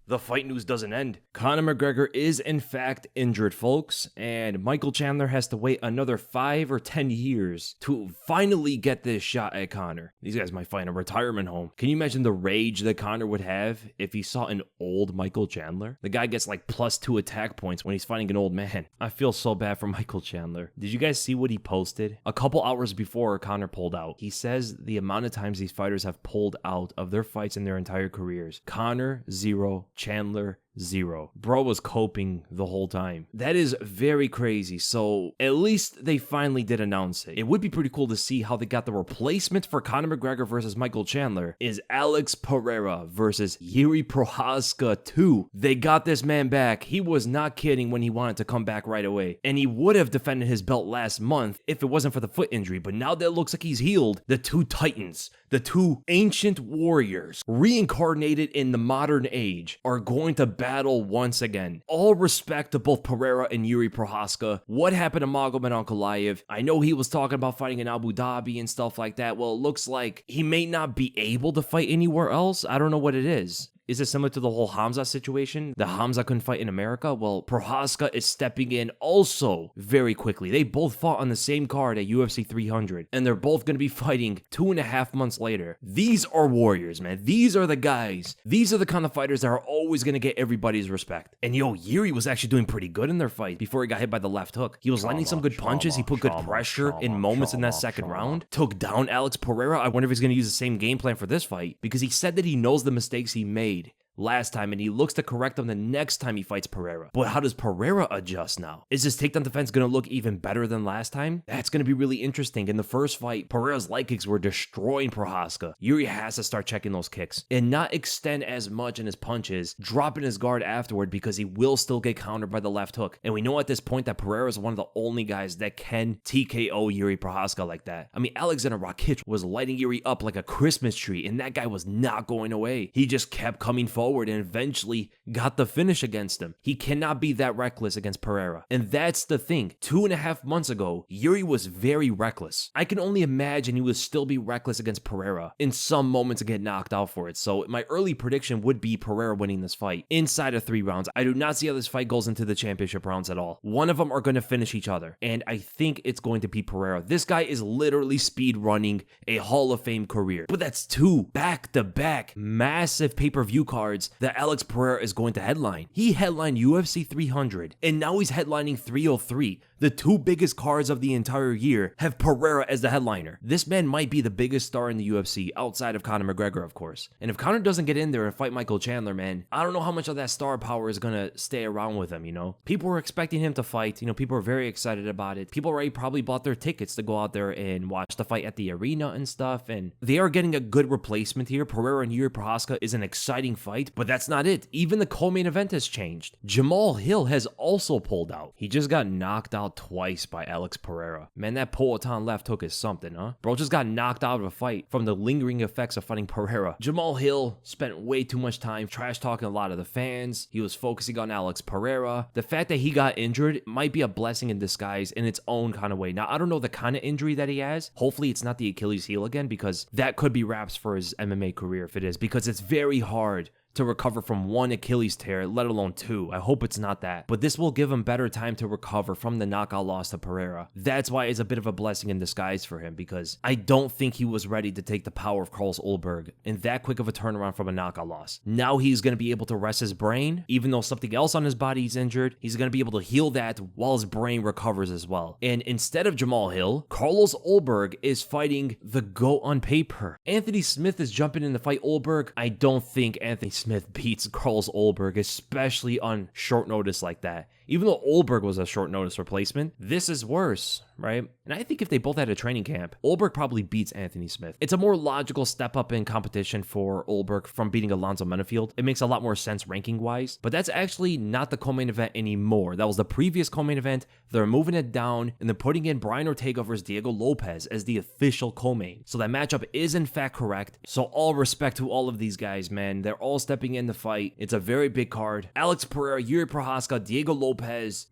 The fight news doesn't end. Conor McGregor is in fact injured, folks, and Michael Chandler has to wait another 5 or 10 years to finally get this shot at Conor. These guys might find a retirement home. Can you imagine the rage that Conor would have if he saw an old Michael Chandler? The guy gets like +2 attack points when he's fighting an old man. I feel so bad for Michael Chandler. Did you guys see what he posted? A couple hours before Conor pulled out, he says the amount of times these fighters have pulled out of their fights in their entire careers. Conor, 0. Chandler, 0. Bro was coping the whole time. That is very crazy. So at least they finally did announce it. It would be pretty cool to see how they got the replacement for Conor McGregor versus Michael Chandler is Alex Pereira versus Jiri Prochazka 2. They got this man back. He was not kidding when he wanted to come back right away. And he would have defended his belt last month if it wasn't for the foot injury. But now that it looks like he's healed, the two titans, the two ancient warriors reincarnated in the modern age are going to battle once again. All respect to both Pereira and Jiri Prochazka. What happened to Magomed Ankalaev? I know he was talking about fighting in Abu Dhabi and stuff like that. Well, it looks like he may not be able to fight anywhere else. I don't know what it is. Is it similar to the whole Hamza situation? The Hamza couldn't fight in America? Well, Prochazka is stepping in also very quickly. They both fought on the same card at UFC 300, and they're both going to be fighting 2.5 months later. These are warriors, man. These are the guys. These are the kind of fighters that are always going to get everybody's respect. And yo, Jiri was actually doing pretty good in their fight before he got hit by the left hook. He was landing some good punches. He put good pressure in moments in that second round. Took down Alex Pereira. I wonder if he's going to use the same game plan for this fight, because he said that he knows the mistakes he made last time, and he looks to correct them the next time he fights Pereira. But how does Pereira adjust now? Is his takedown defense going to look even better than last time? That's going to be really interesting. In the first fight, Pereira's leg kicks were destroying Prochazka. Jiri has to start checking those kicks and not extend as much in his punches, dropping his guard afterward, because he will still get countered by the left hook. And we know at this point that Pereira is one of the only guys that can TKO Jiri Prochazka like that. I mean, Alexander Rakic was lighting Jiri up like a Christmas tree, and that guy was not going away. He just kept coming forward and eventually got the finish against him. He cannot be that reckless against Pereira. And that's the thing. 2.5 months ago, Jiri was very reckless. I can only imagine he would still be reckless against Pereira in some moments and get knocked out for it. So my early prediction would be Pereira winning this fight inside of 3 rounds. I do not see how this fight goes into the championship rounds at all. One of them are going to finish each other, and I think it's going to be Pereira. This guy is literally speed running a Hall of Fame career. But that's 2 back-to-back massive pay-per-view cards that Alex Pereira is going to headline. He headlined UFC 300, and now he's headlining 303. The 2 biggest cards of the entire year have Pereira as the headliner. This man might be the biggest star in the UFC outside of Conor McGregor, of course. And if Conor doesn't get in there and fight Michael Chandler, man, I don't know how much of that star power is going to stay around with him, you know? People were expecting him to fight. You know, people are very excited about it. People already probably bought their tickets to go out there and watch the fight at the arena and stuff. And they are getting a good replacement here. Pereira and Jiri Prochazka is an exciting fight, but that's not it. Even the co-main event has changed. Jamahal Hill has also pulled out. He just got knocked out twice by Alex Pereira. Man, that Poatan left hook is something, huh? Bro just got knocked out of a fight from the lingering effects of fighting Pereira. Jamahal Hill spent way too much time trash talking a lot of the fans. He was focusing on Alex Pereira. The fact that he got injured might be a blessing in disguise in its own kind of way. Now, I don't know the kind of injury that he has. Hopefully it's not the Achilles heel again, because that could be wraps for his MMA career if it is, because it's very hard to recover from 1 Achilles tear, let alone 2. I hope it's not that. But this will give him better time to recover from the knockout loss to Pereira. That's why it's a bit of a blessing in disguise for him, because I don't think he was ready to take the power of Carlos Ulberg in that quick of a turnaround from a knockout loss. Now he's going to be able to rest his brain. Even though something else on his body is injured, he's going to be able to heal that while his brain recovers as well. And instead of Jamahal Hill, Carlos Ulberg is fighting the GOAT on paper. Anthony Smith is jumping in to fight Ulberg. I don't think Anthony Smith beats Carlos Ulberg, especially on short notice like that. Even though Ulberg was a short notice replacement, this is worse, right? And I think if they both had a training camp, Ulberg probably beats Anthony Smith. It's a more logical step up in competition for Ulberg from beating Alonzo Menafield. It makes a lot more sense ranking-wise, but that's actually not the co-main event anymore. That was the previous co-main event. They're moving it down, and they're putting in Brian Ortega versus Diego Lopes as the official co-main. So that matchup is in fact correct. So all respect to all of these guys, man. They're all stepping in the fight. It's a very big card. Alex Pereira, Jiri Prochazka, Diego Lopes,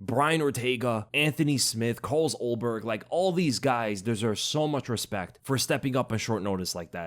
Brian Ortega, Anthony Smith, Carlos Ulberg, like all these guys deserve so much respect for stepping up on short notice like that.